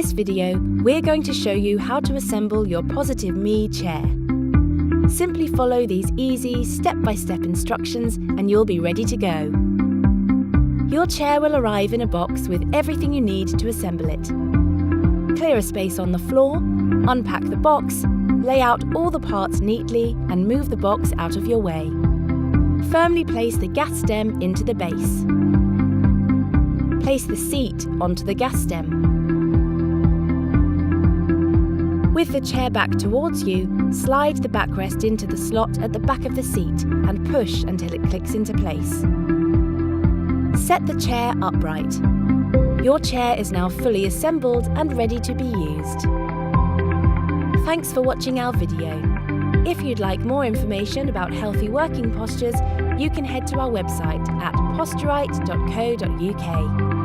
this video, we're going to show you how to assemble your Positiv Me chair. Simply follow these easy step-by-step instructions and you'll be ready to go. Your chair will arrive in a box with everything you need to assemble it. Clear a space on the floor, unpack the box, lay out all the parts neatly and move the box out of your way. Firmly place the gas stem into the base. Place the seat onto the gas stem. With the chair back towards you, slide the backrest into the slot at the back of the seat and push until it clicks into place. Set the chair upright. Your chair is now fully assembled and ready to be used. Thanks for watching our video. If you'd like more information about healthy working postures, you can head to our website at posturite.co.uk.